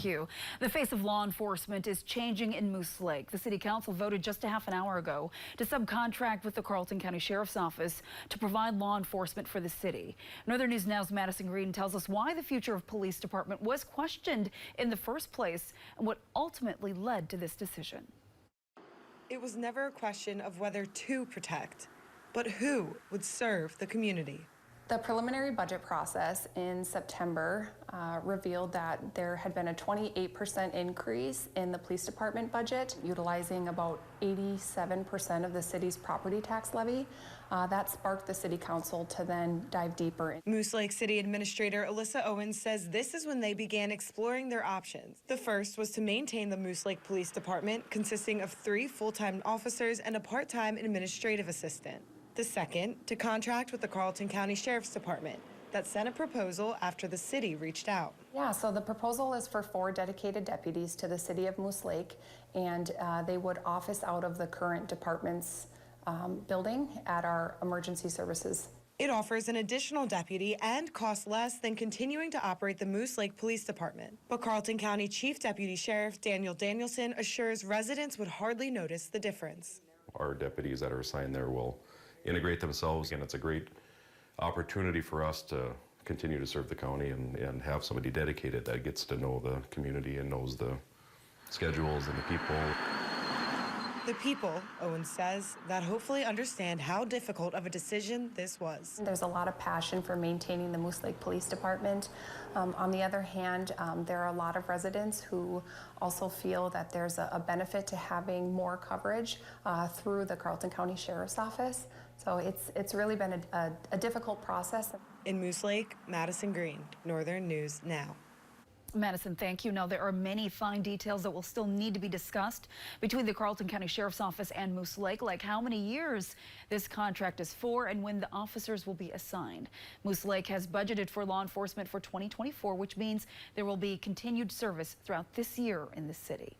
Thank you. The face of law enforcement is changing in Moose Lake. The city council voted just a half an hour ago to subcontract with the Carlton County Sheriff's Office to provide law enforcement for the city. Northern News Now's Madison Green tells us why the future of police department was questioned in the first place and what ultimately led to this decision. It was never a question of whether to protect, but who would serve the community. The preliminary budget process in September revealed that there had been a 28% increase in the police department budget, utilizing about 87% of the city's property tax levy. That sparked the city council to then dive deeper. Moose Lake City Administrator Alyssa Owens says this is when they began exploring their options. The first was to maintain the Moose Lake Police Department, consisting of 3 full-time officers and a part-time administrative assistant. The second, to contract with the Carlton County Sheriff's Department that sent a proposal after the city reached out. Yeah, so the proposal is for 4 dedicated deputies to the city of Moose Lake, and they would office out of the current department's building at our emergency services. It offers an additional deputy and costs less than continuing to operate the Moose Lake Police Department. But Carlton County Chief Deputy Sheriff Daniel Danielson assures residents would hardly notice the difference. Our deputies that are assigned there will integrate themselves, and it's a great opportunity for us to continue to serve the county and have somebody dedicated that gets to know the community and knows the schedules and the people. The people, Owens says, that hopefully understand how difficult of a decision this was. There's a lot of passion for maintaining the Moose Lake Police Department. On the other hand, there are a lot of residents who also feel that there's a benefit to having more coverage through the Carlton County Sheriff's Office. So it's really been a difficult process. In Moose Lake, Madison Green, Northern News Now. Madison, thank you. Now, there are many fine details that will still need to be discussed between the Carlton County Sheriff's Office and Moose Lake, like how many years this contract is for and when the officers will be assigned. Moose Lake has budgeted for law enforcement for 2024, which means there will be continued service throughout this year in the city.